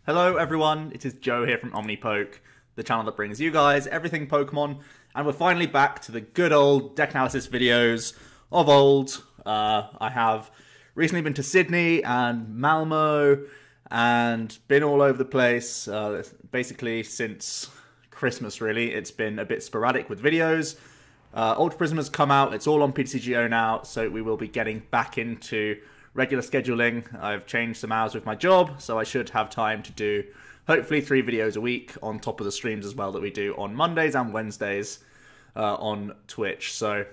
Hello everyone, it is Joe here from OmniPoke, the channel that brings you guys everything Pokemon, and we're finally back to the good old deck analysis videos of old. I have recently been to Sydney and Mallow and been all over the place, basically since Christmas really. It's been a bit sporadic with videos. Ultra Prism has come out, it's all on TCG now, so we will be getting back into regular scheduling. I've changed some hours with my job, so I should have time to do hopefully 3 videos a week on top of the streams as well that we do on Mondays and Wednesdays on Twitch. So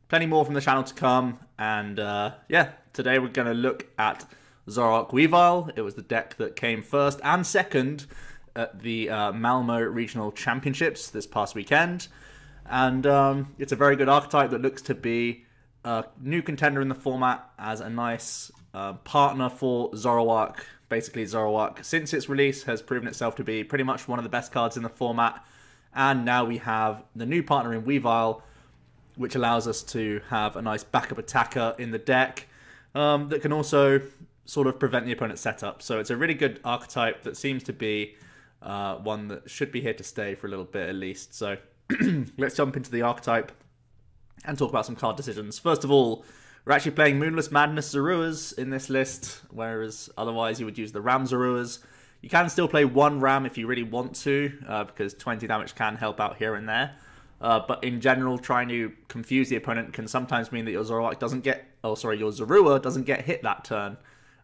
plenty more from the channel to come, and yeah, today we're going to look at Zoroark Weavile. It was the deck that came first and second at the Malmo Regional Championships this past weekend, and it's a very good archetype that looks to be a new contender in the format as a nice partner for Zoroark. Basically, Zoroark, since its release, has proven itself to be pretty much one of the best cards in the format. And now we have the new partner in Weavile, which allows us to have a nice backup attacker in the deck that can also sort of prevent the opponent's setup. So it's a really good archetype that seems to be one that should be here to stay for a little bit at least. So let's jump into the archetype and talk about some card decisions. First of all, we're actually playing Moonless Madness Zoruas in this list, whereas otherwise you would use the Ram Zoruas. You can still play one Ram if you really want to, because 20 damage can help out here and there. But in general, trying to confuse the opponent can sometimes mean that your Zoroark doesn't get, your Zorua doesn't get hit that turn.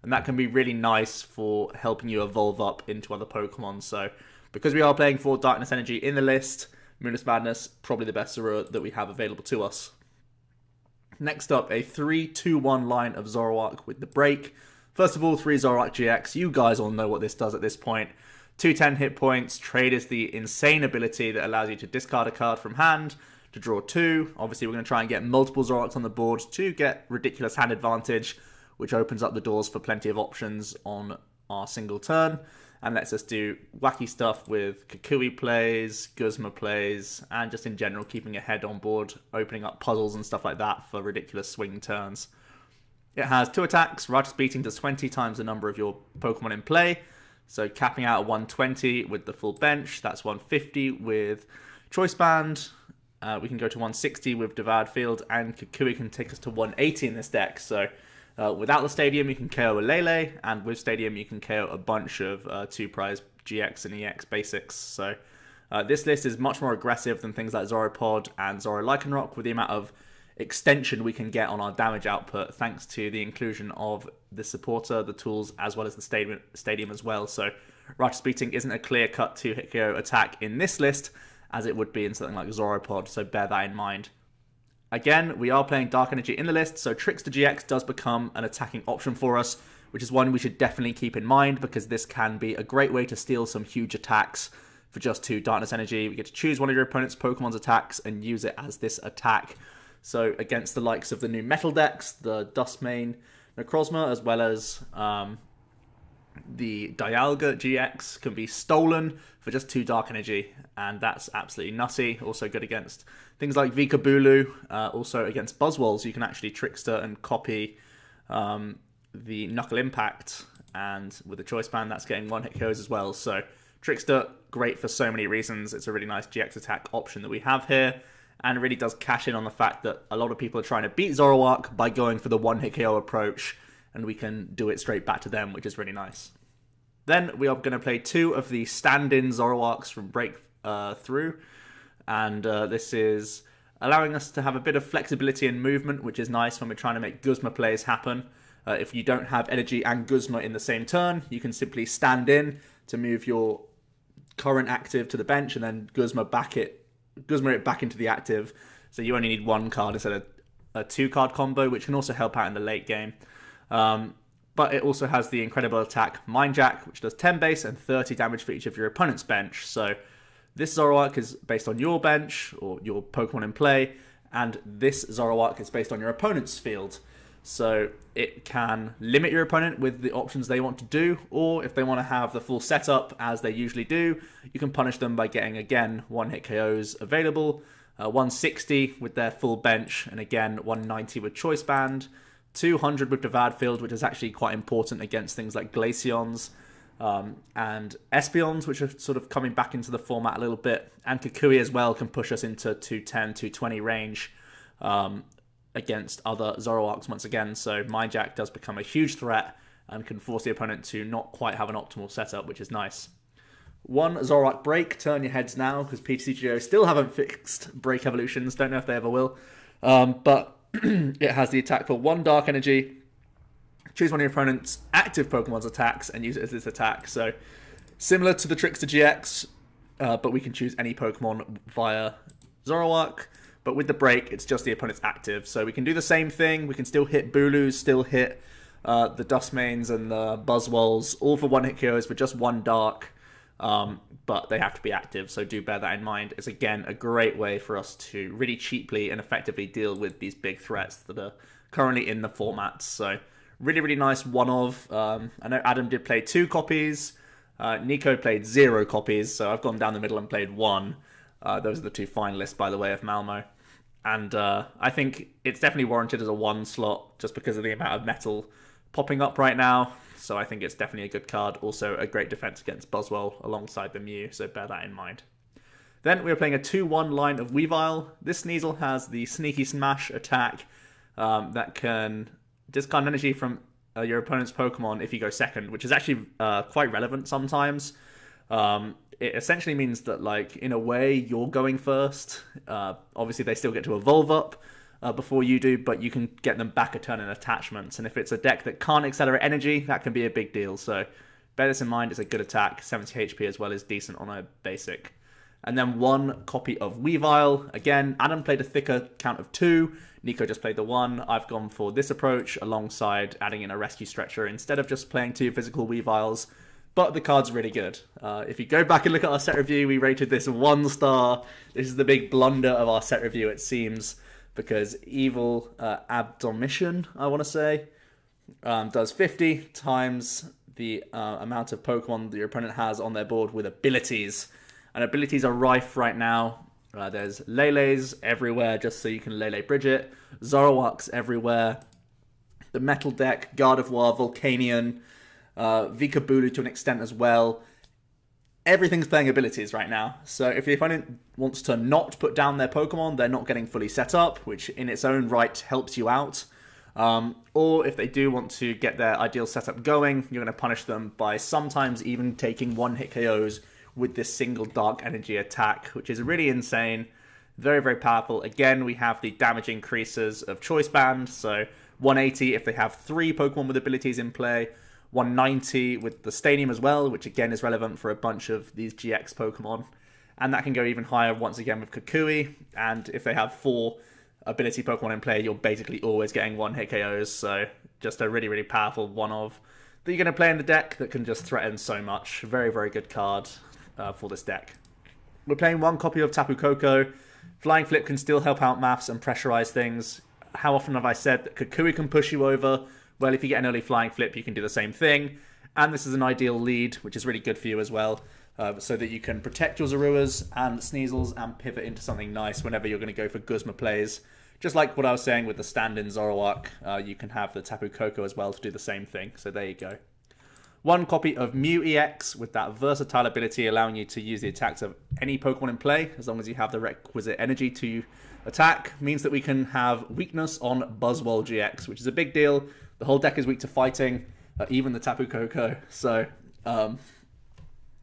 And that can be really nice for helping you evolve up into other Pokemon. So because we are playing for Darkness Energy in the list, Moonless Madness, probably the best Zorua that we have available to us. Next up, a 3-2-1 line of Zoroark with the break. First of all, 3 Zoroark GX. You guys all know what this does at this point. 210 hit points. Trade is the insane ability that allows you to discard a card from hand to draw 2. Obviously, we're going to try and get multiple Zoroarks on the board to get ridiculous hand advantage, which opens up the doors for plenty of options on our single turn, and lets us do wacky stuff with Kukui plays, Guzma plays, and just in general keeping a head on board, opening up puzzles and stuff like that for ridiculous swing turns. It has 2 attacks. Righteous Beating does 20 times the number of your Pokemon in play, so capping out at 120 with the full bench. That's 150 with Choice Band. We can go to 160 with Devoured Field, and Kukui can take us to 180 in this deck. So without the Stadium, you can KO a Lele, and with Stadium, you can KO a bunch of 2-prize GX and EX basics. So this list is much more aggressive than things like Zoropod and Zoro Lycanroc, with the amount of extension we can get on our damage output thanks to the inclusion of the supporter, the tools, as well as the Stadium as well. So Righteous Beating isn't a clear-cut 2-hit KO attack in this list, as it would be in something like Zoropod, so bear that in mind. Again, we are playing Dark Energy in the list, so Trickster GX does become an attacking option for us, which is one we should definitely keep in mind, because this can be a great way to steal some huge attacks for just 2 Darkness Energy. We get to choose one of your opponent's Pokemon's attacks and use it as this attack. So against the likes of the new Metal decks, the Dustmane Necrozma, as well as the Dialga GX can be stolen for just 2 Dark Energy, and that's absolutely nutty. Also good against things like Vikabulu, also against Buzzwoles. You can actually Trickster and copy the Knuckle Impact, and with the Choice Band, that's getting 1-hit KOs as well. So Trickster, great for so many reasons. It's a really nice GX attack option that we have here, and it really does cash in on the fact that a lot of people are trying to beat Zoroark by going for the 1-hit KO approach, and we can do it straight back to them, which is really nice. Then we are going to play 2 of the stand-in Zoroarks from Breakthrough, and this is allowing us to have a bit of flexibility and movement, which is nice when we're trying to make Guzma plays happen. If you don't have Energy and Guzma in the same turn, you can simply stand in to move your current active to the bench, and then Guzma it back into the active, so you only need 1 card instead of a 2-card combo, which can also help out in the late game. But it also has the incredible attack Mind Jack, which does 10 base and 30 damage for each of your opponent's bench. So this Zoroark is based on your bench or your Pokemon in play, and this Zoroark is based on your opponent's field. So it can limit your opponent with the options they want to do, or if they want to have the full setup as they usually do, you can punish them by getting, again, 1-hit KOs available, 160 with their full bench, and again 190 with Choice Band, 200 with Devoured Field, which is actually quite important against things like Glaceons, And Espeons, which are sort of coming back into the format a little bit, and Kukui as well can push us into 210, 220 range against other Zoroarks once again. So Mindjack does become a huge threat and can force the opponent to not quite have an optimal setup, which is nice. One Zoroark BREAK, turn your heads now, because PTCGO still haven't fixed Break evolutions, don't know if they ever will. But it has the attack for 1 Dark Energy, choose one of your opponent's active Pokemon's attacks and use it as its attack. So similar to the Trickster GX, but we can choose any Pokemon via Zoroark. But with the BREAK, it's just the opponent's active. So we can do the same thing. We can still hit Booloos, still hit the Dustmanes and the Buzzwoles, all for 1-hit KOs for just 1 Dark. But they have to be active, so do bear that in mind. It's, again, a great way for us to really cheaply and effectively deal with these big threats that are currently in the formats. So really, really nice one-of. I know Adam did play 2 copies. Nico played 0 copies, so I've gone down the middle and played 1. Those are the 2 finalists, by the way, of Malmo. And I think it's definitely warranted as a 1 slot, just because of the amount of metal popping up right now. So I think it's definitely a good card. Also a great defense against Buzzwole alongside the Mew, so bear that in mind. Then we're playing a 2-1 line of Weavile. This Sneasle has the Sneaky Smash attack that can discard energy from your opponent's Pokemon if you go second, which is actually quite relevant sometimes. It essentially means that, like, in a way, you're going first. Obviously, they still get to evolve up before you do, but you can get them back a turn in attachments. And if it's a deck that can't accelerate energy, that can be a big deal. So bear this in mind. It's a good attack. 70 HP as well is decent on a basic. And then 1 copy of Weavile. Again, Adam played a thicker count of 2. Nico just played the 1. I've gone for this approach alongside adding in a rescue stretcher instead of just playing 2 physical Weaviles. But the card's really good. If you go back and look at our set review, we rated this 1 star. This is the big blunder of our set review, it seems, because Evil Abdomission, I want to say, does 50 times the amount of Pokemon that your opponent has on their board with abilities. And abilities are rife right now. There's Lele's everywhere, just so you can Lele Brigette. Zoroark's everywhere. The Metal deck, Gardevoir, Volcanion, Vikabulu to an extent as well. Everything's playing abilities right now. So if the opponent wants to not put down their Pokemon, they're not getting fully set up, which in its own right helps you out. Or if they do want to get their ideal setup going, you're going to punish them by sometimes even taking 1-hit KOs with this single Dark Energy attack, which is really insane. Very, very powerful. Again, we have the damage increases of Choice Band, so 180 if they have 3 Pokemon with abilities in play, 190 with the Stadium as well, which again is relevant for a bunch of these GX Pokemon. And that can go even higher once again with Kukui, and if they have 4 ability Pokemon in play, you're basically always getting 1-hit KOs, so just a really, really powerful one-of that you're going to play in the deck that can just threaten so much. Very, very good card for this deck. We're playing 1 copy of Tapu Koko. Flying Flip can still help out maths and pressurize things. How often have I said that Kukui can push you over? Well, if you get an early Flying Flip, you can do the same thing. And this is an ideal lead, which is really good for you as well, so that you can protect your Zoruas and Sneasles and pivot into something nice whenever you're going to go for Guzma plays. Just like what I was saying with the stand-in Zoroark, you can have the Tapu Koko as well to do the same thing. So there you go. 1 copy of Mew EX with that versatile ability allowing you to use the attacks of any Pokemon in play, as long as you have the requisite energy to attack, means that we can have weakness on Buzzwole GX, which is a big deal. The whole deck is weak to fighting, even the Tapu Koko. So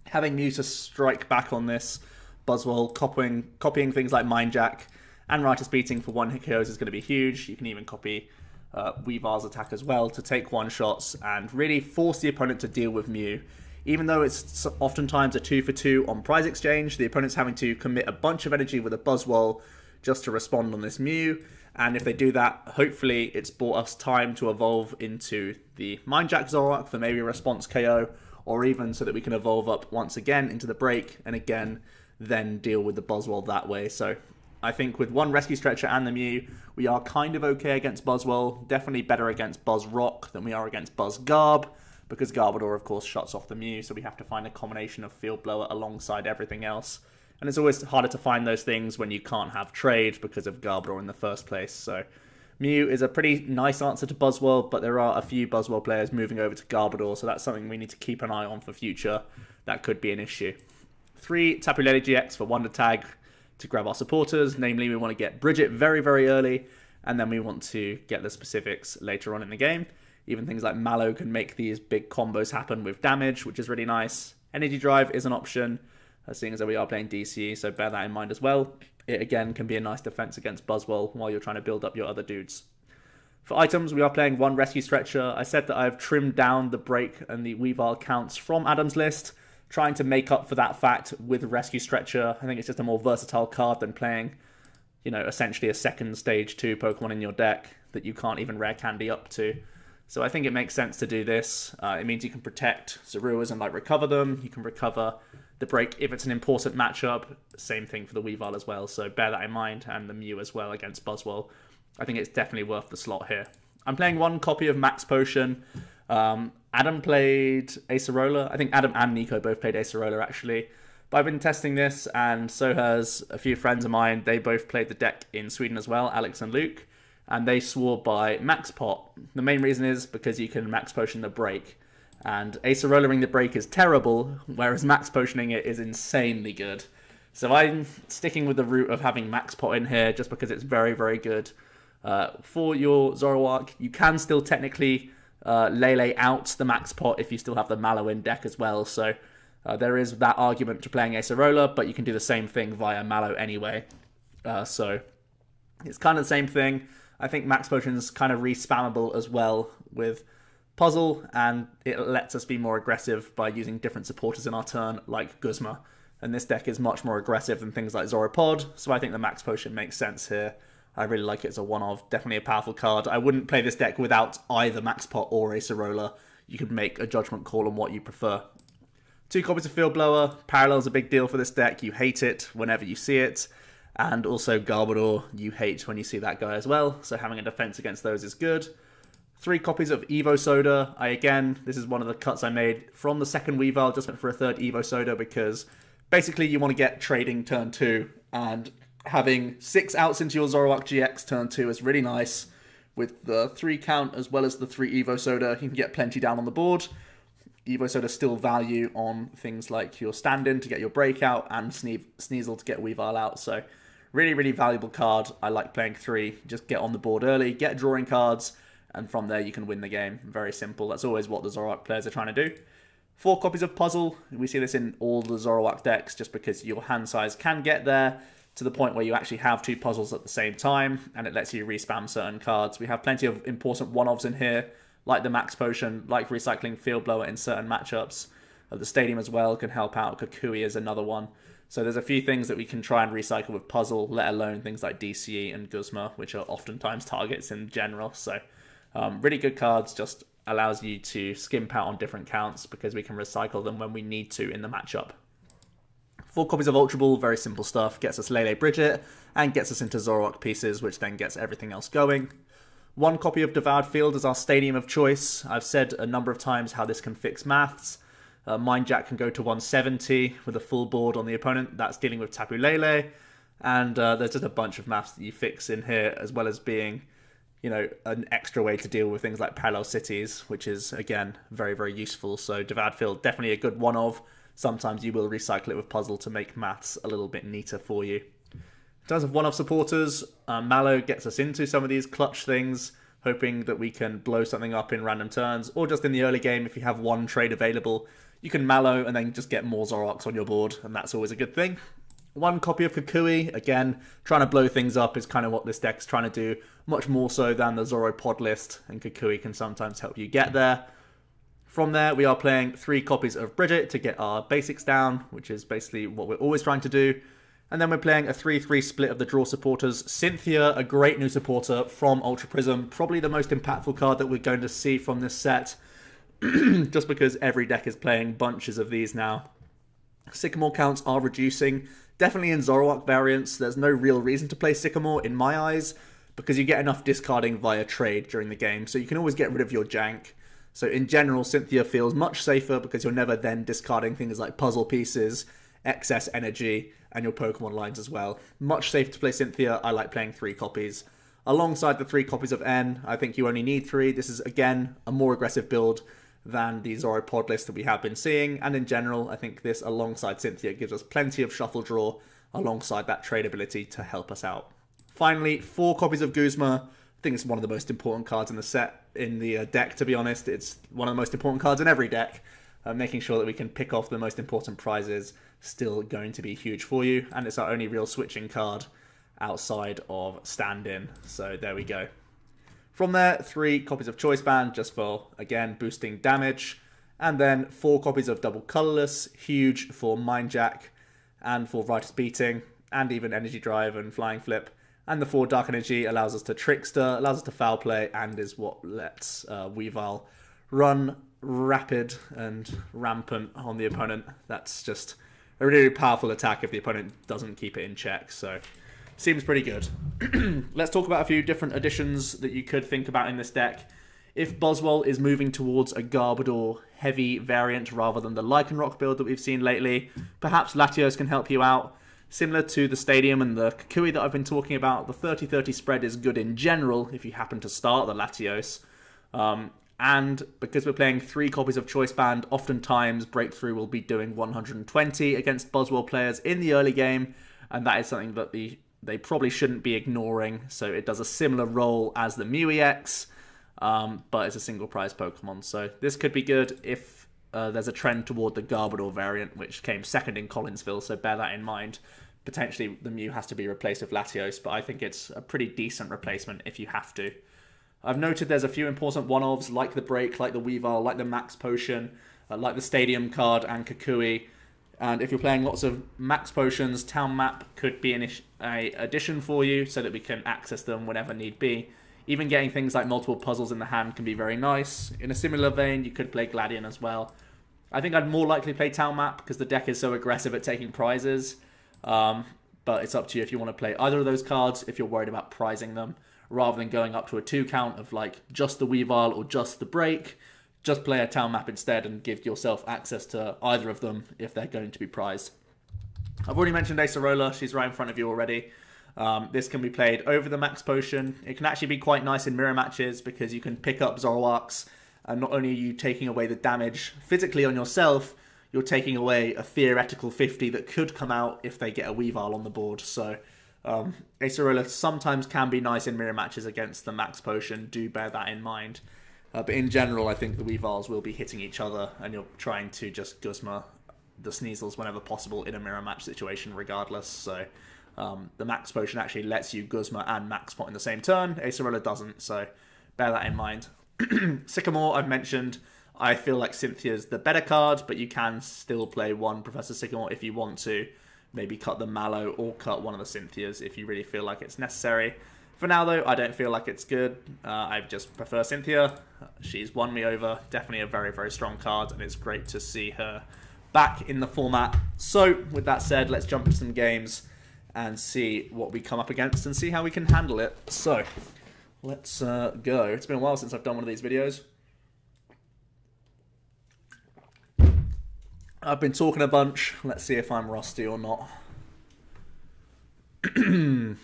having Mew to strike back on this Buzzwole, copying things like Mindjack and Ritus Beating for 1-hit KOs is going to be huge. You can even copy Weavile's attack as well to take 1-shots and really force the opponent to deal with Mew. Even though it's oftentimes a 2-for-2 on prize exchange, the opponent's having to commit a bunch of energy with a Buzzwole just to respond on this Mew. And if they do that, hopefully it's bought us time to evolve into the Mindjack Zoroark for maybe a response KO, or even so that we can evolve up once again into the break, and again, then deal with the Buzzwole that way. So I think with 1 Rescue Stretcher and the Mew, we are kind of okay against Buzzwole. Definitely better against Buzzrock than we are against Buzzgarb, because Garbodor, of course, shuts off the Mew, so we have to find a combination of Field Blower alongside everything else. And it's always harder to find those things when you can't have trade because of Garbodor in the first place. So Mew is a pretty nice answer to Buzzwole, but there are a few Buzzwole players moving over to Garbodor, so that's something we need to keep an eye on for future. That could be an issue. 3 Tapu Lele GX for Wonder Tag to grab our supporters. Namely, we want to get Brigette very, very early, and then we want to get the specifics later on in the game. Even things like Mallow can make these big combos happen with damage, which is really nice. Energy Drive is an option, seeing as we are playing DCE, so bear that in mind as well. It again can be a nice defense against Buzzwole while you're trying to build up your other dudes. For items, we are playing 1 Rescue Stretcher. I said that I've trimmed down the Break and the Weavile counts from Adam's list, trying to make up for that fact with Rescue Stretcher. I think it's just a more versatile card than playing, you know, essentially a second stage 2 Pokemon in your deck that you can't even rare candy up to. So I think it makes sense to do this. It means you can protect Zoruas and like recover them. You can recover the Break if it's an important matchup. Same thing for the Weavile as well. So bear that in mind, and the Mew as well against Buzzwole. I think it's definitely worth the slot here. I'm playing 1 copy of Max Potion. Adam played Acerola. I think Adam and Nico both played Acerola actually. But I've been testing this, and so has a few friends of mine. They both played the deck in Sweden as well, Alex and Luke. And they swore by Max Pot. The main reason is because you can Max Potion the Break. And Acerola-ing the Break is terrible, whereas Max Potioning it is insanely good. So I'm sticking with the route of having Max Pot in here, just because it's very, very good. For your Zoroark, you can still technically lele out the Max Pot if you still have the Mallow in deck as well. So there is that argument to playing Acerola, but you can do the same thing via Mallow anyway. So it's kind of the same thing. I think Max Potion's kind of re-spammable as well with Puzzle, and it lets us be more aggressive by using different supporters in our turn, like Guzma. And this deck is much more aggressive than things like Zoropod, so I think the Max Potion makes sense here. I really like it as a one-of, definitely a powerful card. I wouldn't play this deck without either Max Pot or Acerola. You could make a judgment call on what you prefer. 2 copies of Field Blower. Parallel's a big deal for this deck. You hate it whenever you see it. And also Garbodor, you hate when you see that guy as well, so having a defense against those is good. 3 copies of Evo Soda. This is one of the cuts I made from the second Weavile, just went for a 3rd Evo Soda, because basically you want to get trading turn 2, and having 6 outs into your Zoroark GX turn 2 is really nice. With the 3 count as well as the 3 Evo Soda, you can get plenty down on the board. Evo Soda still value on things like your stand-in to get your breakout, and Sneasle to get Weavile out, so really, really valuable card. I like playing 3. Just get on the board early, get drawing cards, and from there you can win the game. Very simple. That's always what the Zoroark players are trying to do. 4 copies of Puzzle. We see this in all the Zoroark decks, just because your hand size can get there to the point where you actually have 2 puzzles at the same time, and it lets you respam certain cards. We have plenty of important one-offs in here, like the Max Potion, like recycling Field Blower in certain matchups. The Stadium as well can help out. Kukui is another one. So there's a few things that we can try and recycle with Puzzle, let alone things like DCE and Guzma, which are oftentimes targets in general. So really good cards, just allows you to skimp out on different counts because we can recycle them when we need to in the matchup. 4 copies of Ultra Ball, very simple stuff, gets us Lele Brigette and gets us into Zoroark pieces, which then gets everything else going. 1 copy of Devoured Field is our stadium of choice. I've said a number of times how this can fix maths. Mind Jack can go to 170 with a full board on the opponent. That's dealing with Tapu Lele. And there's just a bunch of maths that you fix in here, as well as being, you know, an extra way to deal with things like parallel cities, which is, again, very, very useful. So Devoured Field, definitely a good one-of. Sometimes you will recycle it with Puzzle to make maths a little bit neater for you. In terms of one-off supporters, Mallow gets us into some of these clutch things, hoping that we can blow something up in random turns, or just in the early game, if you have 1 trade available, you can Mallow and then just get more Zoroarks on your board, and that's always a good thing. 1 copy of Kukui, again, trying to blow things up is kind of what this deck's trying to do, much more so than the Zoropod list, and Kukui can sometimes help you get there. From there, we are playing 3 copies of Brigette to get our basics down, which is basically what we're always trying to do. And then we're playing a 3-3 split of the draw supporters. Cynthia, a great new supporter from Ultra Prism, probably the most impactful card that we're going to see from this set, just because every deck is playing bunches of these now. Sycamore counts are reducing, definitely in Zoroark variants. There's no real reason to play Sycamore in my eyes, because you get enough discarding via trade during the game, so you can always get rid of your jank. So in general, Cynthia feels much safer because you're never then discarding things like puzzle pieces, excess energy, and your Pokemon lines as well. Much safer to play Cynthia. I like playing 3 copies. alongside the 3 copies of N. I think you only need 3. This is, again, a more aggressive build than the Zoro pod list that we have been seeing, and in general, I think this, alongside Cynthia, gives us plenty of shuffle draw alongside that trade ability to help us out. Finally, 4 copies of Guzma. I think it's one of the most important cards in the set, in the deck, to be honest. It's one of the most important cards in every deck. Making sure that we can pick off the most important prizes still going to be huge for you, and it's our only real switching card outside of stand-in, so there we go. From there, 3 copies of Choice Band, just for, again, boosting damage, and then 4 copies of Double Colorless, huge for Mind Jack, and for Vitus Beating, and even Energy Drive and Flying Flip, and the 4 Dark Energy allows us to Trickster, allows us to Foul Play, and is what lets Weavile run rapid and rampant on the opponent. That's just a really powerful attack if the opponent doesn't keep it in check, so seems pretty good. Let's talk about a few different additions that you could think about in this deck. If Buzzwole is moving towards a Garbodor heavy variant rather than the Lycanroc build that we've seen lately, perhaps Latios can help you out. Similar to the Stadium and the Kukui that I've been talking about, the 30-30 spread is good in general if you happen to start the Latios. And because we're playing 3 copies of Choice Band, oftentimes Breakthrough will be doing 120 against Buzzwole players in the early game, and that is something that they probably shouldn't be ignoring. So it does a similar role as the Mew EX, but it's a single prize Pokemon. So this could be good if there's a trend toward the Garbodor variant, which came second in Collinsville, so bear that in mind. Potentially the Mew has to be replaced with Latios, but I think it's a pretty decent replacement if you have to. I've noted there's a few important one-offs, like the Break, like the Weavile, like the Max Potion, like the Stadium card and Kukui. And if you're playing lots of Max Potions, Town Map could be an addition for you so that we can access them whenever need be. Even getting things like multiple puzzles in the hand can be very nice. In a similar vein, you could play Gladion as well. I think I'd more likely play Town Map because the deck is so aggressive at taking prizes. But it's up to you if you want to play either of those cards if you're worried about prizing them, rather than going up to a 2 count of like just the Weavile or just the Break. Just play a Town Map instead and give yourself access to either of them if they're going to be prized. I've already mentioned Acerola, she's right in front of you already. This can be played over the Max Potion. It can actually be quite nice in mirror matches because you can pick up Zoroarks, and not only are you taking away the damage physically on yourself, you're taking away a theoretical 50 that could come out if they get a Weavile on the board. So Acerola sometimes can be nice in mirror matches against the Max Potion, do bear that in mind. But in general, I think the Weaviles will be hitting each other, and you're trying to just Guzma the Sneasles whenever possible in a mirror match situation regardless. So the Max Potion actually lets you Guzma and Max Pot in the same turn. Acerola doesn't, so bear that in mind. Sycamore, I've mentioned. I feel like Cynthia's the better card, but you can still play one Professor Sycamore if you want to. Maybe cut the Mallow or cut one of the Cynthias if you really feel like it's necessary. For now, though, I don't feel like it's good. I just prefer Cynthia. She's won me over. Definitely a very, very strong card, and it's great to see her back in the format. So, with that said, let's jump into some games and see what we come up against and see how we can handle it. So, let's go. It's been a while since I've done one of these videos. I've been talking a bunch. Let's see if I'm rusty or not.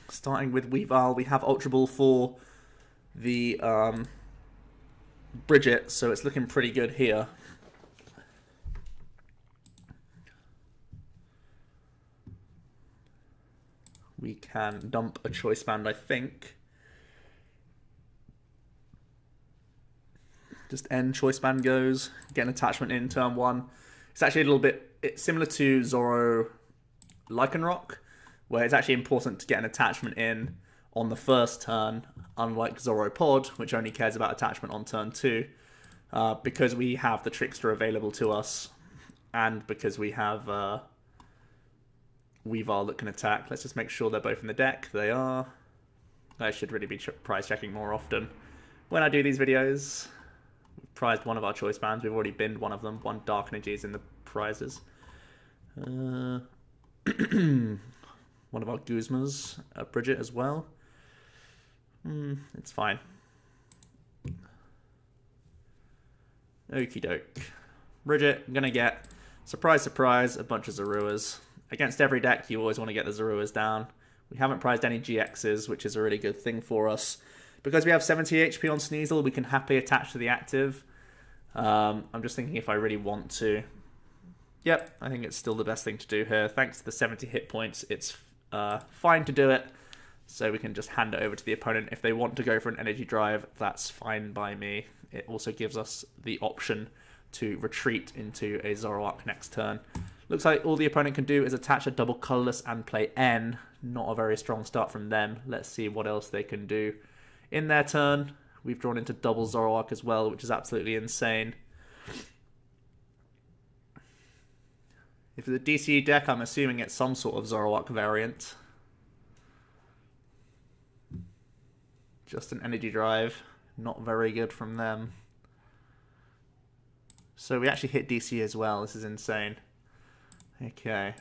Starting with Weavile, we have Ultra Ball for the Brigette, so it's looking pretty good here. We can dump a Choice Band, I think. Just end Choice Band goes, get an attachment in turn 1. It's actually a little bit similar to Zoro Lycanroc, where it's actually important to get an attachment in on the first turn, unlike Zoro Pod, which only cares about attachment on turn 2, because we have the Trickster available to us, and because we have Weavile that can attack. Let's just make sure they're both in the deck. They are. I should really be prize checking more often when I do these videos. We've prized one of our Choice Bands. We've already binned one of them. One Dark Energy is in the prizes. One of our Guzmas, Brigette as well. It's fine. Okie doke. Brigette, gonna get, surprise, surprise, a bunch of Zoruas. Against every deck, you always want to get the Zoruas down. We haven't prized any GXs, which is a really good thing for us. Because we have 70 HP on Sneasle, we can happily attach to the active. I'm just thinking if I really want to. Yep, I think it's still the best thing to do here. Thanks to the 70 hit points, it's fine to do it. So we can just hand it over to the opponent. If they want to go for an energy drive, that's fine by me. It also gives us the option to retreat into a Zoroark next turn. Looks like all the opponent can do is attach a Double Colorless and play N. Not a very strong start from them. Let's see what else they can do. In their turn, we've drawn into double Zoroark as well, which is absolutely insane. If it's a DCE deck, I'm assuming it's some sort of Zoroark variant. Just an energy drive. Not very good from them. So we actually hit DC as well. This is insane. Okay.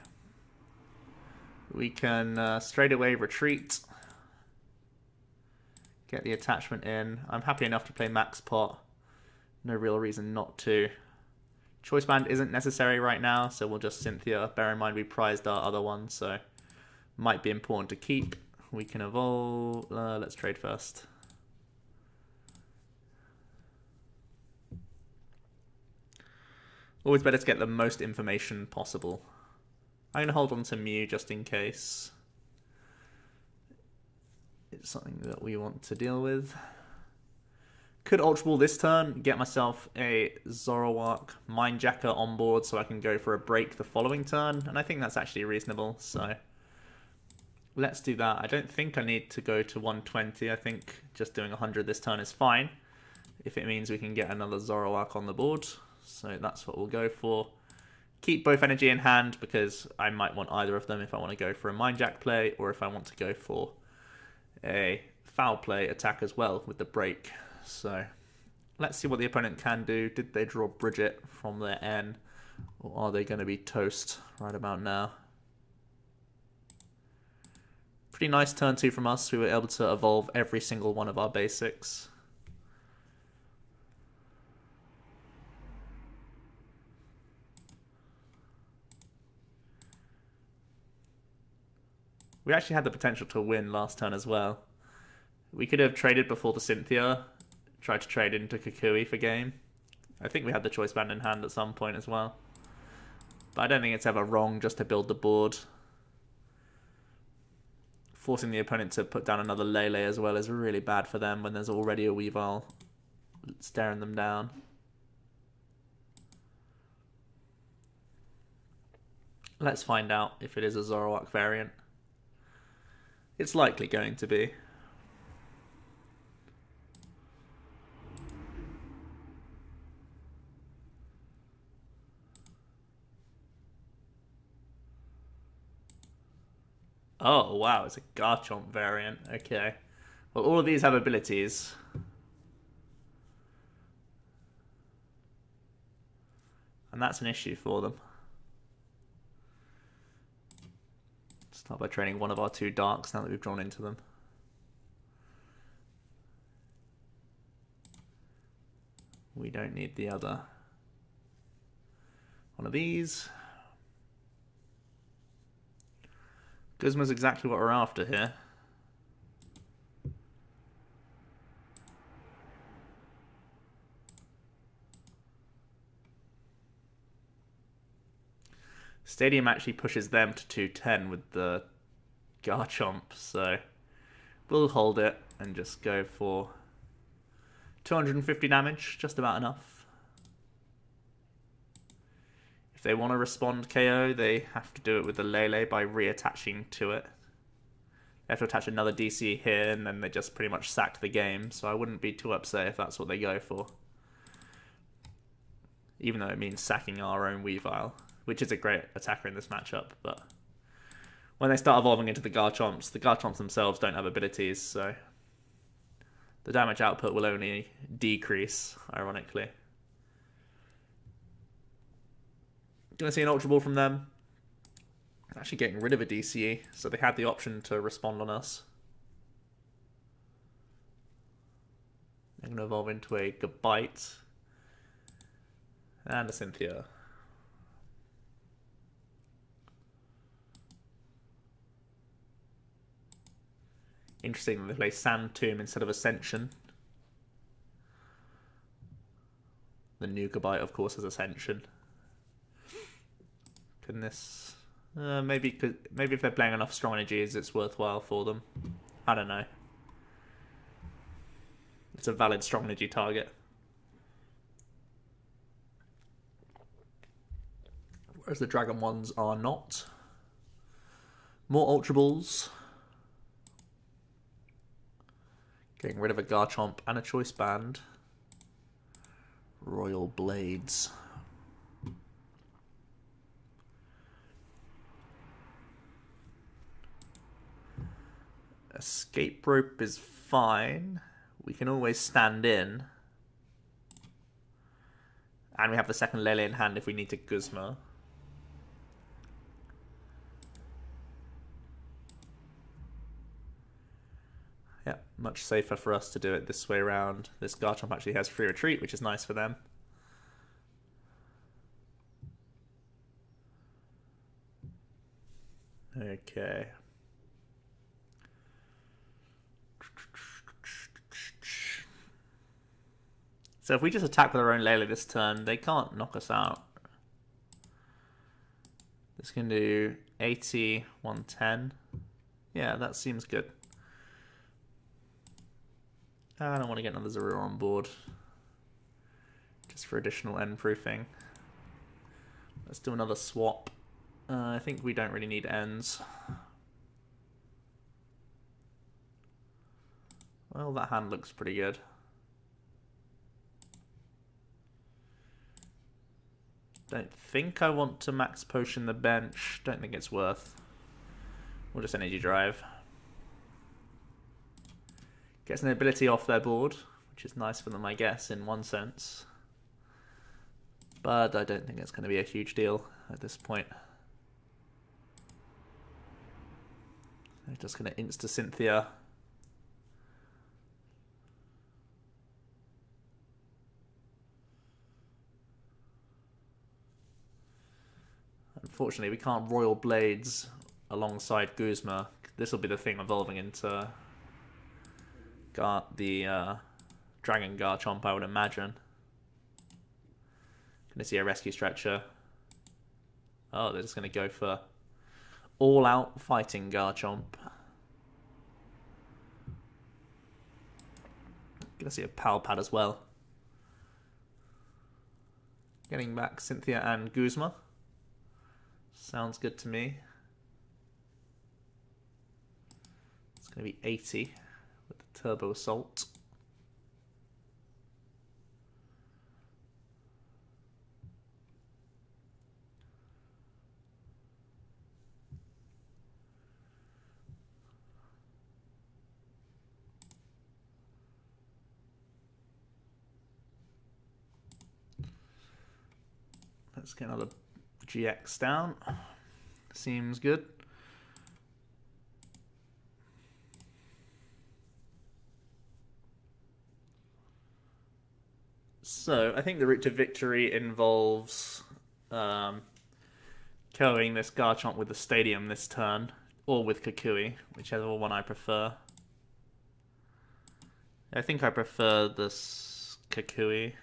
We can straight away retreat. Get the attachment in. I'm happy enough to play Max Pot. No real reason not to. Choice Band isn't necessary right now, so we'll just Cynthia. Bear in mind we prized our other one, so might be important to keep. We can evolve. Let's trade first. Always better to get the most information possible. I'm going to hold on to Mew just in case it's something that we want to deal with. Could Ultra Ball this turn, get myself a Zoroark Mindjacker on board so I can go for a break the following turn, and I think that's actually reasonable, so let's do that. I don't think I need to go to 120. I think just doing 100 this turn is fine, if it means we can get another Zoroark on the board. So that's what we'll go for. Keep both energy in hand because I might want either of them if I want to go for a Mindjack play or if I want to go for a foul play attack as well with the break. So let's see what the opponent can do. Did they draw Brigette from their N, or are they going to be toast right about now? Pretty nice turn 2 from us. We were able to evolve every single one of our basics. We actually had the potential to win last turn as well. We could have traded before the Cynthia, tried to trade into Kukui for game. I think we had the choice band in hand at some point as well. But I don't think it's ever wrong just to build the board. Forcing the opponent to put down another Lele as well is really bad for them when there's already a Weavile staring them down. Let's find out if it is a Zoroark variant. It's likely going to be. Oh, wow, it's a Garchomp variant. Okay. Well, all of these have abilities. And that's an issue for them. Start by training one of our 2 darks now that we've drawn into them. We don't need the other one of these. Guzma's exactly what we're after here. Stadium actually pushes them to 210 with the Garchomp, so we'll hold it and just go for 250 damage, just about enough. If they want to respond KO, they have to do it with the Lele by reattaching to it. They have to attach another DC here, and then they just pretty much sacked the game, so I wouldn't be too upset if that's what they go for. Even though it means sacking our own Weavile, which is a great attacker in this matchup, but when they start evolving into the Garchomps themselves don't have abilities, so the damage output will only decrease, ironically. Gonna see an Ultra Ball from them. Actually getting rid of a DCE, so they had the option to respond on us. They're gonna evolve into a Gabite and a Cynthia. Interesting that they play Sand Tomb instead of Ascension. The Nuka Bite, of course, is Ascension. Can this... maybe if they're playing enough strong energies, it's worthwhile for them. I don't know. It's a valid strong energy target. Whereas the Dragon ones are not. More Ultra Balls. Getting rid of a Garchomp and a Choice Band. Royal Blades. Escape Rope is fine. We can always stand in. And we have the second Lele in hand if we need to Guzma. Yeah, much safer for us to do it this way around. This Garchomp actually has free retreat, which is nice for them. Okay. So if we just attack with our own Lele this turn, they can't knock us out. This can do 80, 110. Yeah, that seems good. I don't want to get another Zorua on board. Just for additional end proofing. Let's do another swap. I think we don't really need ends. Well, that hand looks pretty good. Don't think I want to max potion the bench. Don't think it's worth. We'll just energy drive. Gets an ability off their board, which is nice for them, I guess, in one sense. But I don't think it's going to be a huge deal at this point. They're just going to insta Cynthia. Unfortunately, we can't Royal Blades alongside Guzma. This will be the thing evolving into the Dragon Garchomp, I would imagine. Gonna see a Rescue Stretcher. Oh, they're just gonna go for all-out fighting Garchomp. Gonna see a Pal Pad as well. Getting back Cynthia and Guzma. Sounds good to me. It's going to be 80 with the Turbo Assault. Let's get another GX down. Seems good. So I think the route to victory involves KOing this Garchomp with the Stadium this turn, or with Kukui, whichever one I prefer. I think I prefer this Kukui.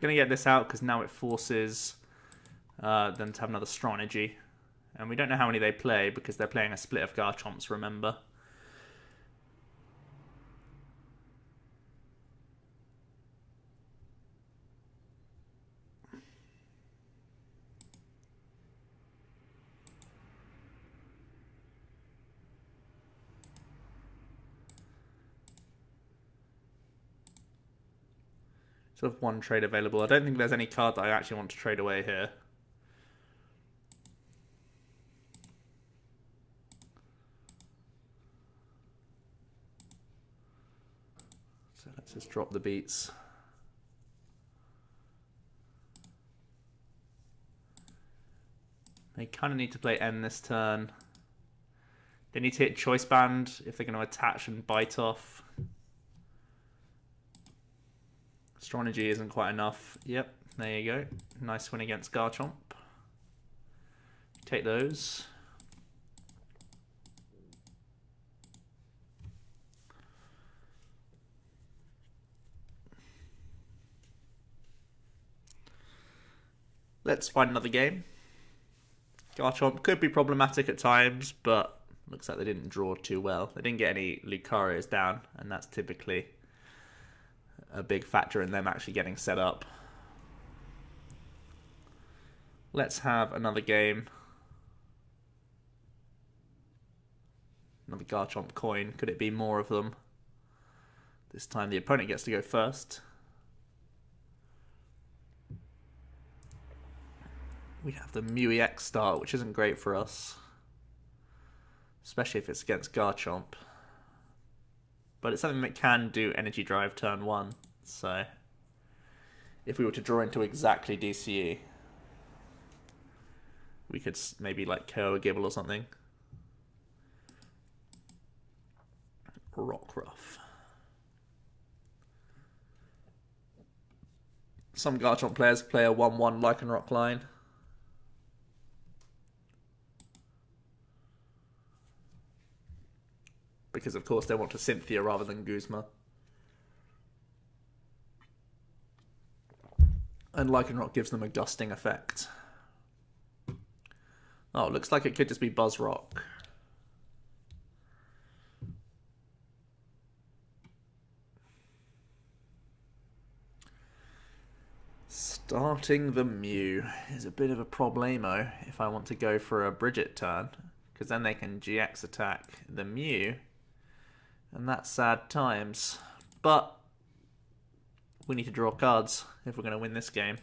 Gonna get this out because now it forces them to have another strong energy. And we don't know how many they play because they're playing a split of Garchomps, remember. So have one trade available. I don't think there's any card that I actually want to trade away here. Just drop the beats. They kind of need to play end this turn. They need to hit Choice Band if they're going to attach and bite off. Strong Energy isn't quite enough. Yep, there you go. Nice win against Garchomp. Take those. Let's find another game. Garchomp could be problematic at times, but looks like they didn't draw too well. They didn't get any Lucarios down, and that's typically a big factor in them actually getting set up. Let's have another game. Another Garchomp coin. Could it be more of them? This time the opponent gets to go first. We have the Mew EX start, which isn't great for us. Especially if it's against Garchomp. But it's something that can do Energy Drive turn 1. So, if we were to draw into exactly DCE, we could maybe like KO a Gible or something. Rockruff. Some Garchomp players play a 1-1 Lycanroc line. Because, of course, they want to Cynthia rather than Guzma. And Lycanroc gives them a gusting effect. Oh, looks like it could just be Buzzrock. Starting the Mew is a bit of a problemo if I want to go for a Brigette turn. Because then they can GX attack the Mew. And that's sad times. But we need to draw cards if we're going to win this game.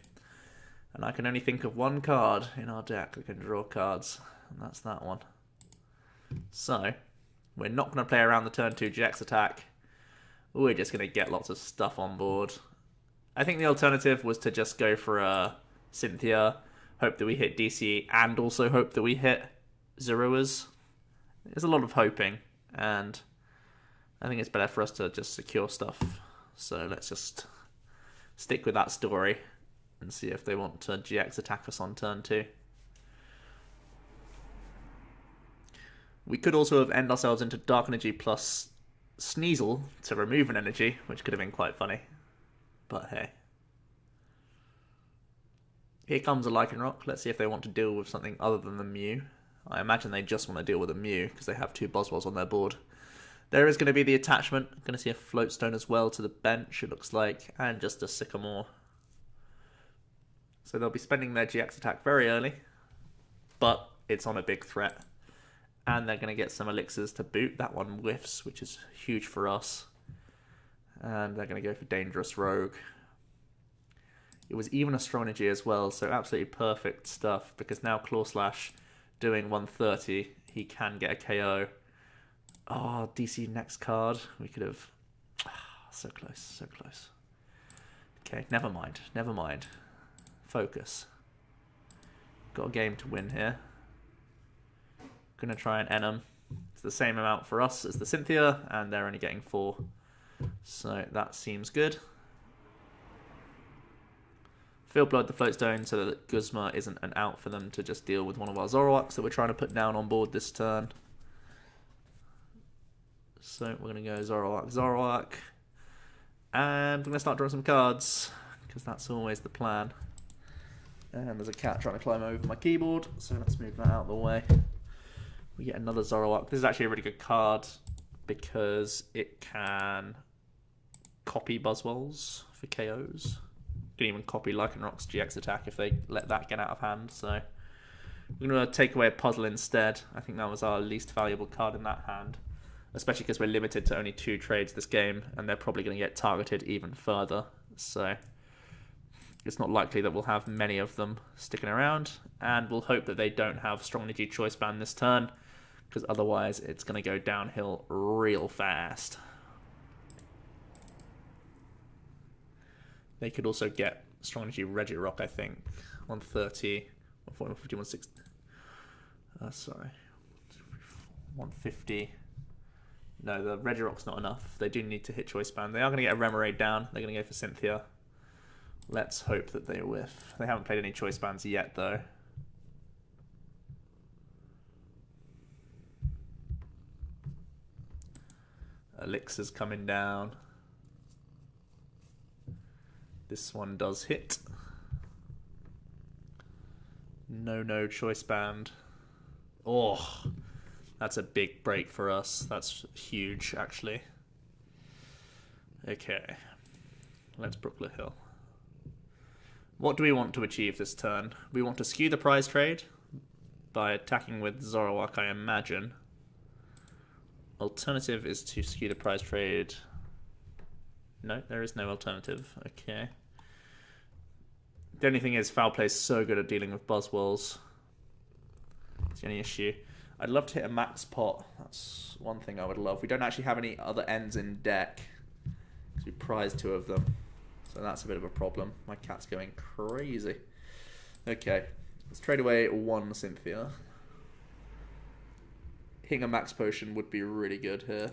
And I can only think of one card in our deck that can draw cards. And that's that one. So, we're not going to play around the turn 2 GX attack. We're just going to get lots of stuff on board. I think the alternative was to just go for a Cynthia, hope that we hit DC, and also hope that we hit Zoruas. There's a lot of hoping, and I think it's better for us to just secure stuff. So let's just stick with that story and see if they want to GX attack us on turn 2. We could also have end ourselves into Dark Energy plus Sneasle to remove an energy, which could have been quite funny. But hey. Here comes a Lycanroc. Let's see if they want to deal with something other than the Mew. I imagine they just want to deal with a Mew because they have 2 Buzzwolves on their board. There is going to be the attachment. Going to see a Floatstone as well to the bench, it looks like, and just a Sycamore. So they'll be spending their GX attack very early, but it's on a big threat. And they're going to get some elixirs to boot. That one whiffs, which is huge for us. And they're going to go for Dangerous Rogue. It was even a Strong Energy as well, so absolutely perfect stuff, because now Claw Slash doing 130, he can get a KO. Oh, DC next card. We could have... so close, so close. Okay, never mind, never mind. Focus. Got a game to win here. Gonna try and Enum. It's the same amount for us as the Cynthia, and they're only getting 4. So that seems good. Field Blood the Floatstone so that Guzma isn't an out for them to just deal with one of our Zoroarks that we're trying to put down on board this turn. So we're going to go Zoroark, Zoroark. And we're going to start drawing some cards, because that's always the plan. And there's a cat trying to climb over my keyboard, so let's move that out of the way. We get another Zoroark. This is actually a really good card, because it can copy Buzzwolves for KOs. You can even copy Lycanroc's GX attack if they let that get out of hand. So we're going to take away a puzzle instead. I think that was our least valuable card in that hand, especially because we're limited to only 2 trades this game, and they're probably going to get targeted even further. So it's not likely that we'll have many of them sticking around, and we'll hope that they don't have Strong Energy Choice Band this turn, because otherwise it's going to go downhill real fast. They could also get Strong Energy Regirock, I think. 130, 140, 150, 160. Sorry. 150. No, the Regirock's not enough. They do need to hit Choice Band. They are going to get a Remoraid down. They're going to go for Cynthia. Let's hope that they whiff. They haven't played any Choice Bands yet, though. Elixir's coming down. This one does hit. No Choice Band. Oh, that's a big break for us. That's huge, actually. Okay. Let's Brooklet Hill. What do we want to achieve this turn? We want to skew the prize trade by attacking with Zoroark, I imagine. Alternative is to skew the prize trade. No, there is no alternative. Okay. The only thing is, Foul Play is so good at dealing with Buzzwolls. It's the only issue. I'd love to hit a max pot. That's one thing I would love. We don't actually have any other ends in deck, because we prize 2 of them. So that's a bit of a problem. My cat's going crazy. Okay, let's trade away 1 Cynthia. Hitting a max potion would be really good here.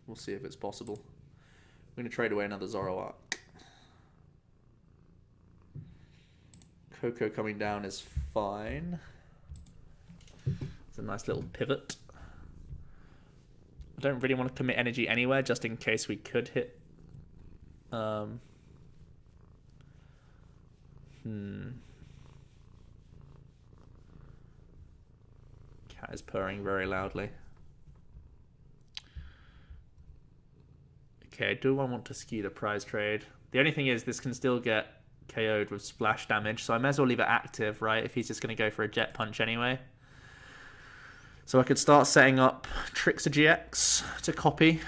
We'll see if it's possible. We're going to trade away another Zoroark. Koko coming down is fine. It's a nice little pivot. I don't really want to commit energy anywhere, just in case we could hit. Cat is purring very loudly. Okay, do I want to skew the prize trade? The only thing is, this can still get KO'd with splash damage, so I may as well leave it active, right, if he's just going to go for a Jet Punch anyway. So I could start setting up Trickster GX to copy.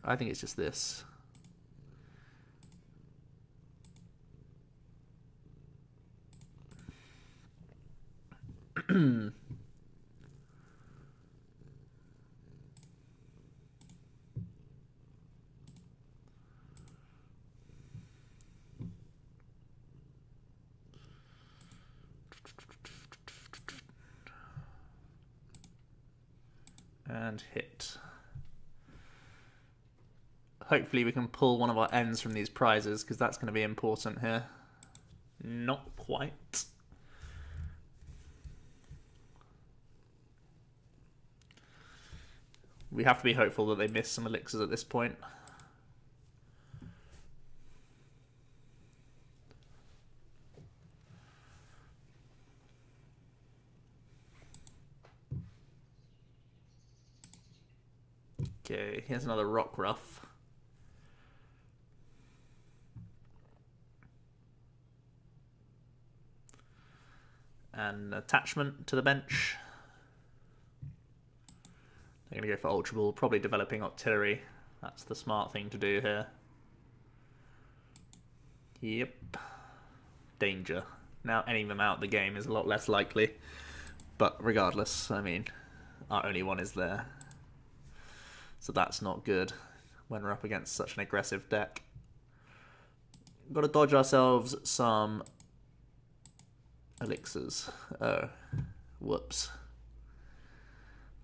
I think it's just this. And hit. Hopefully we can pull one of our ends from these prizes, because that's going to be important here. Not quite. We have to be hopeful that they miss some elixirs at this point. Okay, here's another Rock Ruff. And attachment to the bench. They're going to go for Ultra Ball, probably developing Octillery. That's the smart thing to do here. Yep. Danger. Now ending them out of the game is a lot less likely. But regardless, I mean, our only one is there. So that's not good when we're up against such an aggressive deck. Got to dodge ourselves some elixirs. Oh, whoops.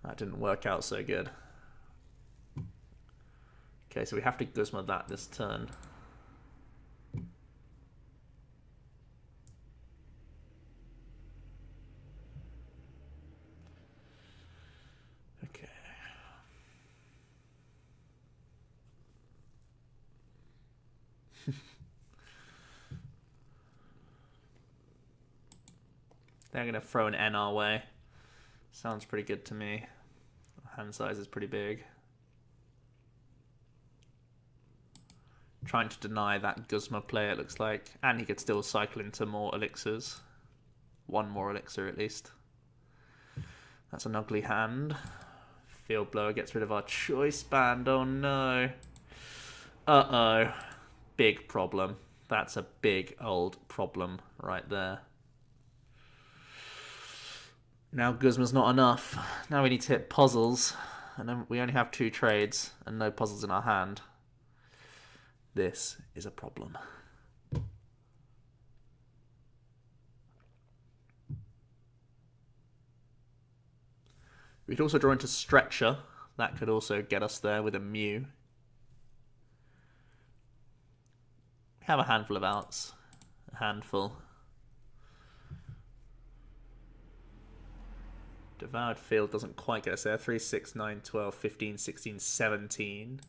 That didn't work out so good. Okay, so we have to Guzma that this turn. Okay. They're going to throw an N our way. Sounds pretty good to me. Hand size is pretty big. Trying to deny that Guzma play, it looks like. And he could still cycle into more elixirs. One more elixir at least. That's an ugly hand. Field Blower gets rid of our Choice Band. Oh no. Uh-oh. Big problem. That's a big old problem right there. Now Guzma's not enough. Now we need to hit puzzles. and then we only have 2 trades and no puzzles in our hand. This is a problem. We could also draw into Stretcher. That could also get us there with a Mew. We have a handful of outs. A handful. Devoured Field doesn't quite get us there. 3, 6, 9, 12, 15, 16, 17.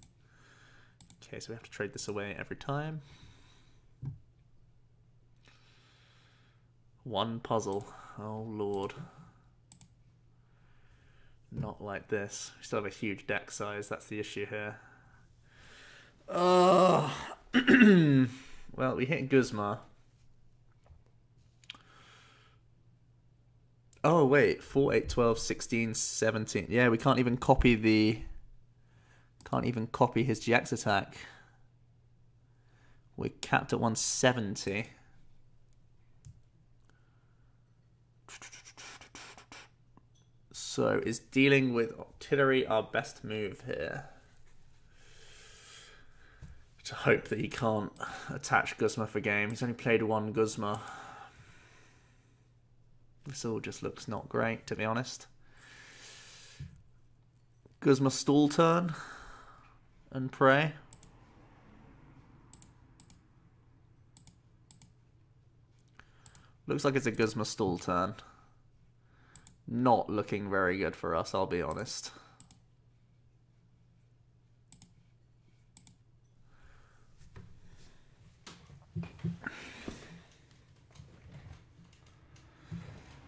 Okay, so we have to trade this away every time. 1 puzzle. Oh, Lord. Not like this. We still have a huge deck size. That's the issue here. Oh. Well, we hit Guzma. Oh, wait. 4, 8, 12, 16, 17. Yeah, we can't even copy the... Can't even copy his GX attack. We're capped at 170. So, is dealing with artillery our best move here? To hope that he can't attach Guzma for game. He's only played 1 Guzma. This all just looks not great, to be honest. Guzma stall turn and pray. Looks like it's a Guzma stall turn. Not looking very good for us, I'll be honest.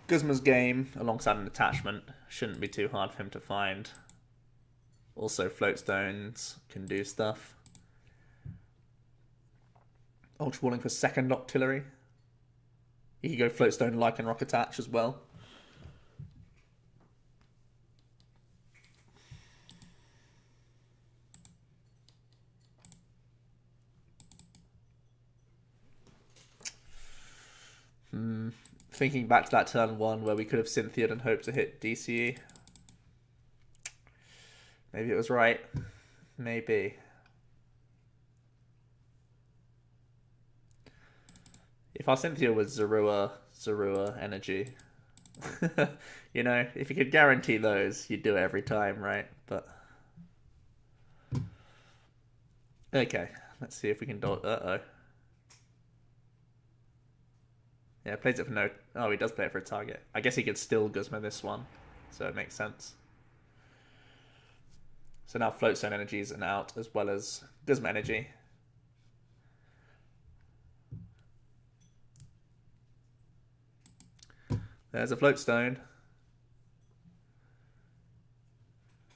Guzma's game, alongside an attachment, shouldn't be too hard for him to find. Also, float stones can do stuff. Ultra Balling for 2nd artillery. He could go float stone, Lycan Rock attach as well. Thinking back to that turn 1 where we could have Cynthia'd and hoped to hit DCE. Maybe it was right. Maybe. If our Cynthia was Zorua energy, you know, if you could guarantee those, you'd do it every time, right? But okay, let's see if we can do it. Uh-oh. Yeah, plays it for no... Oh, he does play it for a target. I guess he could still Guzma this one, so it makes sense. So now Float Stone Energy is an out, as well as Guzma Energy. There's a Float Stone.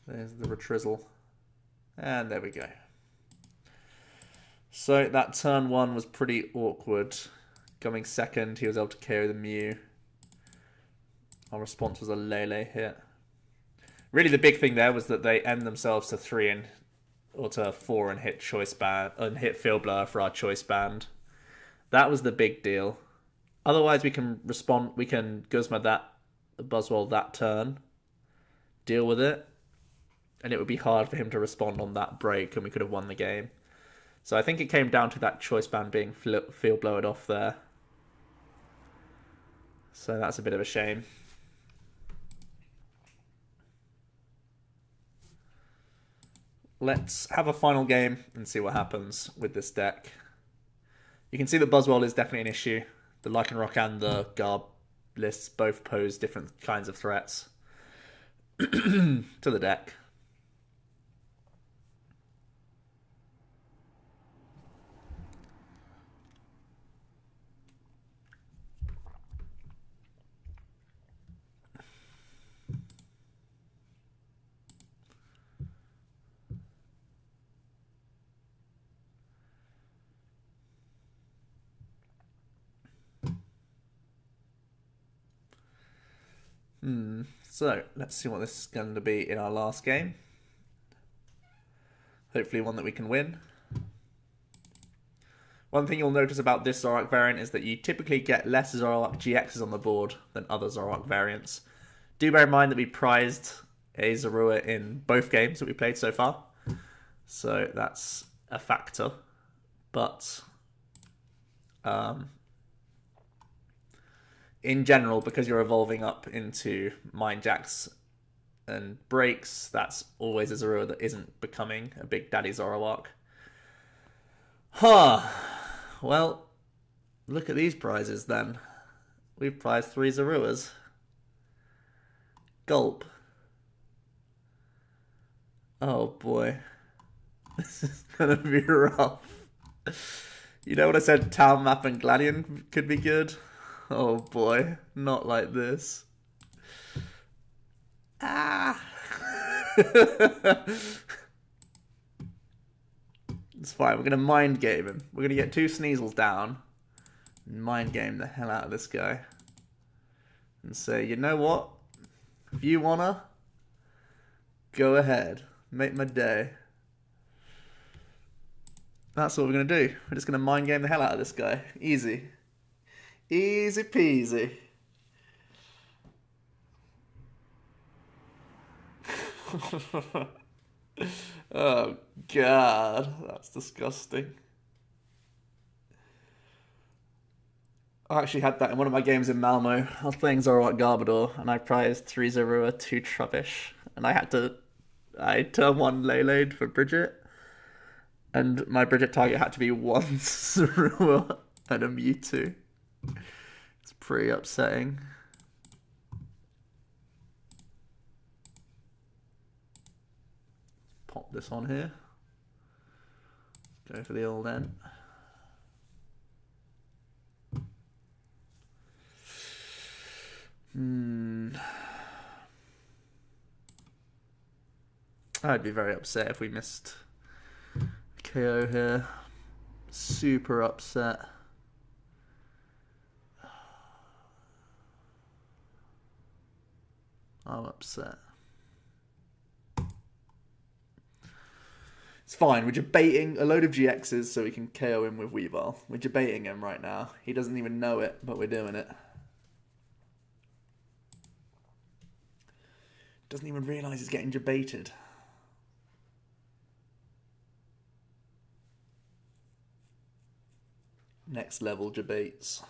There's the Retrizzle. And there we go. So that turn 1 was pretty awkward. Coming 2nd, he was able to carry the Mew. Our response was a lele hit. Really, the big thing there was that they end themselves to 3 and or to 4 and hit choice band and hit Field Blower for our choice band. That was the big deal. Otherwise, we can respond. We can Guzma that Buzzwole that turn, deal with it, and it would be hard for him to respond on that break, and we could have won the game. So I think it came down to that choice band being Field Blowered off there. So that's a bit of a shame. Let's have a final game and see what happens with this deck. You can see that Buzzwole is definitely an issue. The Lycan Rock and the Garb lists both pose different kinds of threats to the deck. So, let's see what this is going to be in our last game. Hopefully one that we can win. One thing you'll notice about this Zoroark variant is that you typically get less Zoroark GXs on the board than other Zoroark variants. Do bear in mind that we prized a Zorua in both games that we played so far. So that's a factor. But in general, because you're evolving up into Mind Jacks and Breaks, that's always a Zorua that isn't becoming a Big Daddy Zoroark. Huh. Well, look at these prizes then. We've prized 3 Zoruas. Gulp. Oh boy. This is gonna be rough. You know what I said, Town Map and Gladion could be good? Oh boy, not like this. Ah! It's fine, we're gonna mind game him. We're gonna get 2 Sneasles down and mind game the hell out of this guy. And say, you know what? If you wanna, go ahead. Make my day. That's what we're going to do. We're just going to mind game the hell out of this guy. Easy. Easy peasy. Oh, God. That's disgusting. I actually had that in one of my games in Mallow. I was playing Zoroark Garbodor, and I prized 3 Zorua, 2 Trubbish. And I turned 1 Lele for Brigette. And my Brigette target had to be 1 Zorua and a Mewtwo. It's pretty upsetting. Pop this on here. Go for the old end. I'd be very upset if we missed KO here. Super upset. I'm upset. It's fine. We're debating a load of GXs so we can KO him with Weavile. We're debating him right now. He doesn't even know it, but we're doing it. Doesn't even realise he's getting debated. Next level debates.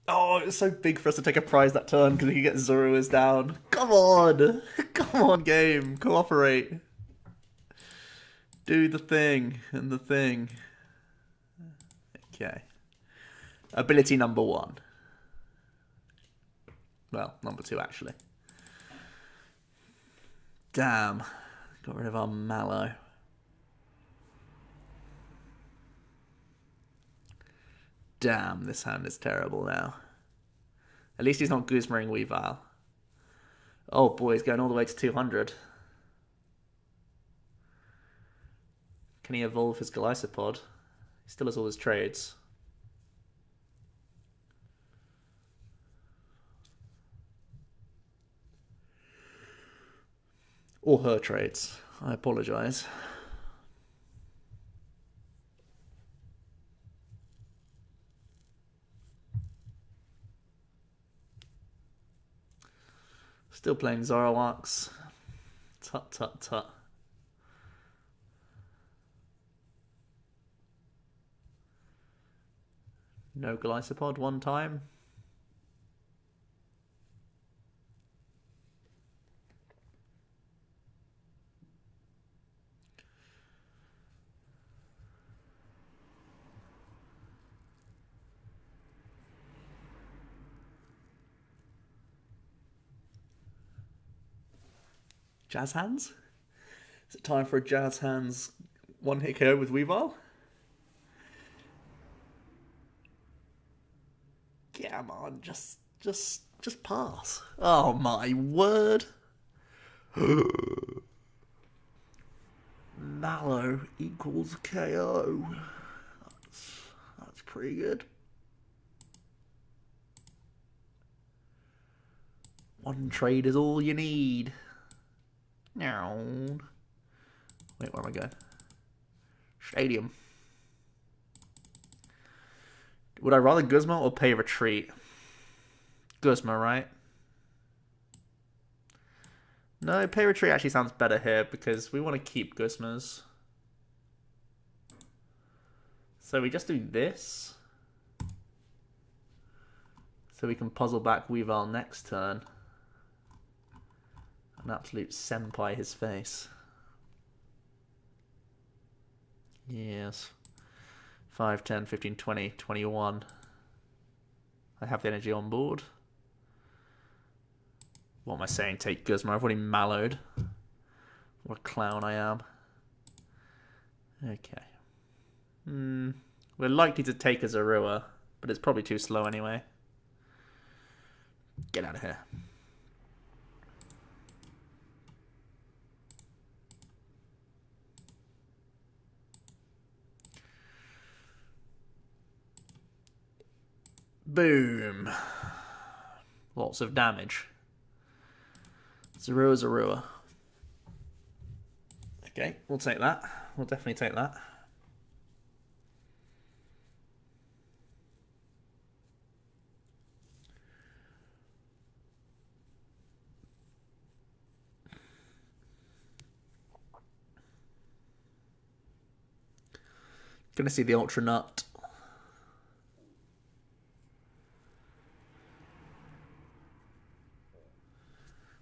Oh, it's so big for us to take a prize that turn because we can get Zoruas down. Come on! Come on, game. Cooperate. Do the thing and the thing. Okay. Ability number 1. Well, number 2, actually. Damn. Got rid of our Mallow. Damn, this hand is terrible now. At least he's not Guzma-ing Weavile. Oh boy, he's going all the way to 200. Can he evolve his Golisopod? He still has all his trades. Or her trades. I apologise. Still playing Zoroarks. Tut tut tut. No Golisopod one time. Jazz Hands? Is it time for a Jazz Hands one-hit KO with Weavile? Come on, just pass. Oh my word. Mallow equals KO. That's pretty good. One trade is all you need. No. Wait, where am I going? Stadium. Would I rather Guzma or pay retreat? Guzma, right? No, Pay Retreat actually sounds better here because we want to keep Guzmas. So we just do this. So we can puzzle back Weavile next turn. An absolute senpai his face. Yes. 5, 10, 15, 20, 21. I have the energy on board. What am I saying? Take Guzma. I've already mallowed. What a clown I am. Okay. We're likely to take a Zorua, but it's probably too slow anyway. Get out of here. Boom. Lots of damage. Zorua. Okay, we'll take that. We'll definitely take that. Gonna see the Ultra Nut.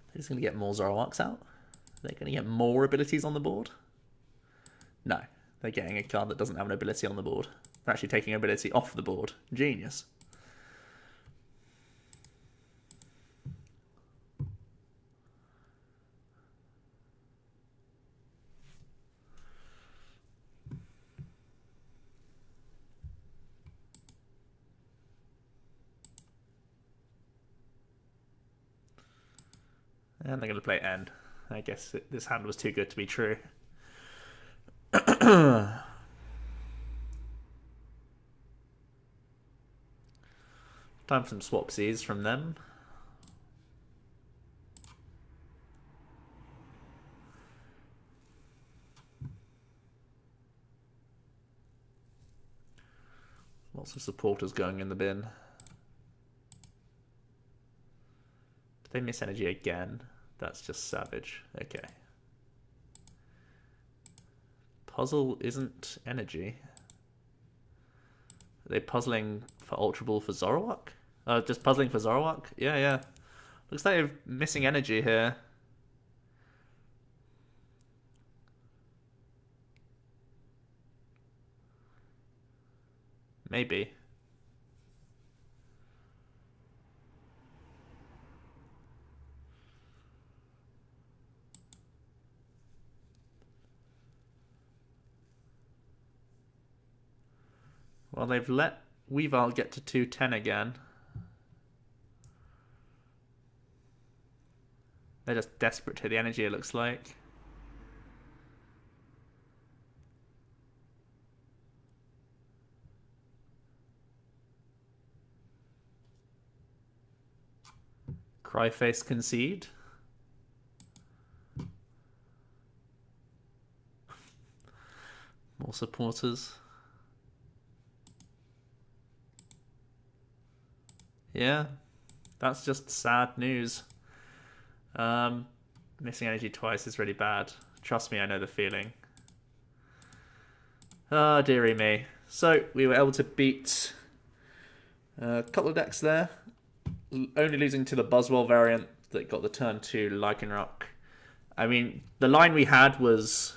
They're just gonna get more Zoroarks out. They're gonna get more abilities on the board. No, they're getting a card that doesn't have an ability on the board. They're actually taking an ability off the board. Genius. And they're going to play N. I guess this hand was too good to be true. Time for some swapsies from them. Lots of supporters going in the bin. Did they miss energy again? That's just savage. Okay. Puzzle isn't energy. Are they puzzling for Ultra Ball for Zoroark? Just puzzling for Zoroark? Yeah. Looks like they're missing energy here. Maybe. Well, they've let Weavile get to 210 again. They're just desperate to hit the energy, it looks like. Cryface concede. More supporters. Yeah, that's just sad news. Missing energy twice is really bad. Trust me, I know the feeling. Ah, dearie me. So, we were able to beat a couple of decks there. Only losing to the Buzzwell variant that got the turn 2 Lycanroc. I mean, the line we had was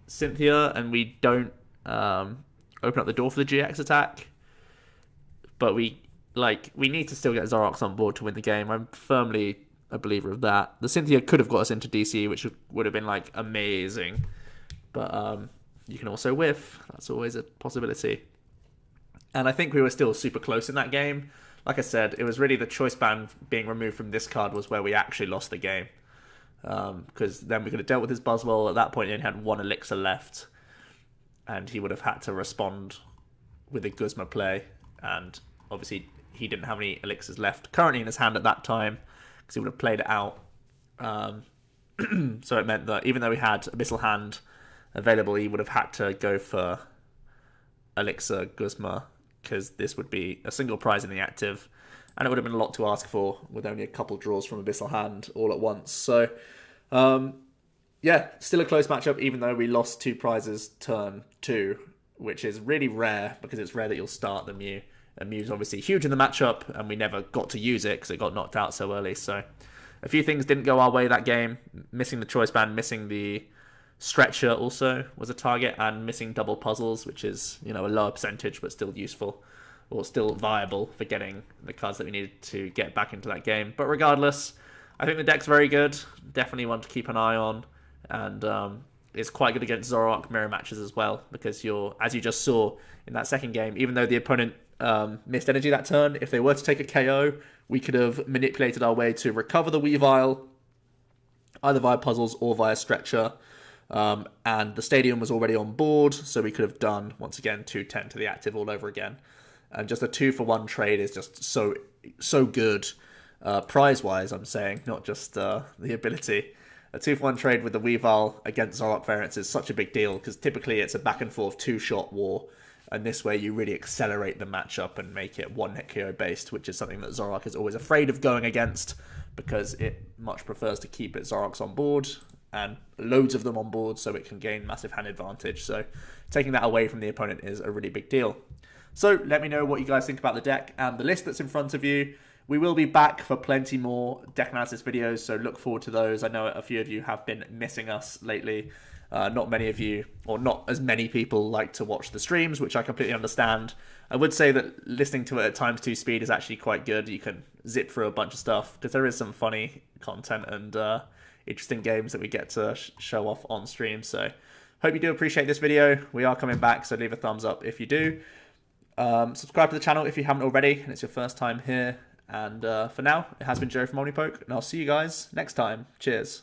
Cynthia, and we don't open up the door for the GX attack. But we need to still get Zoroarks on board to win the game. I'm firmly a believer of that. The Cynthia could have got us into DC, which would have been like amazing. But you can also whiff. That's always a possibility. And I think we were still super close in that game. Like I said, it was really the choice band being removed from this card was where we actually lost the game. Because then we could have dealt with his Buzzwell. At that point, he only had 1 Elixir left. And he would have had to respond with a Guzma play. And obviously, he didn't have any Elixirs left currently in his hand at that time. Because he would have played it out. So it meant that even though he had Abyssal Hand available, he would have had to go for Elixir Guzma. Because this would be a single prize in the active. And it would have been a lot to ask for with only a couple draws from Abyssal Hand all at once. So Yeah, still a close matchup, even though we lost 2 prizes turn 2, which is really rare, because it's rare that you'll start the Mew. And Mew's obviously huge in the matchup, and we never got to use it because it got knocked out so early. So a few things didn't go our way that game. Missing the choice band, missing the stretcher also was a target, and missing double puzzles, which is, you know, a lower percentage but still useful, or still viable for getting the cards that we needed to get back into that game. But regardless, I think the deck's very good. Definitely one to keep an eye on. And it's quite good against Zoroark mirror matches as well, because you're, as you just saw in that second game, even though the opponent missed energy that turn, if they were to take a KO, we could have manipulated our way to recover the Weavile, either via puzzles or via stretcher. And the stadium was already on board, so we could have done, once again, 2-10 to the active all over again. And just a 2-for-1 trade is just so good, prize-wise, I'm saying, not just the ability. A 2-for-1 trade with the Weavile against Zoroark variants is such a big deal, because typically it's a back-and-forth 2-shot war, and this way you really accelerate the matchup and make it 1-hit KO based, which is something that Zoroark is always afraid of going against, because it much prefers to keep its Zoroarks on board, and loads of them on board, so it can gain massive hand advantage. So taking that away from the opponent is a really big deal. So let me know what you guys think about the deck and the list that's in front of you. We will be back for plenty more deck analysis videos, so look forward to those. I know a few of you have been missing us lately. Not many of you, or not as many people, like to watch the streams, which I completely understand. I would say that listening to it at ×2 speed is actually quite good. You can zip through a bunch of stuff, because there is some funny content and interesting games that we get to show off on stream. So hope you do appreciate this video. We are coming back, so leave a thumbs up if you do. Subscribe to the channel if you haven't already and it's your first time here. And for now, it has been Joe from OmniPoke, and I'll see you guys next time. Cheers.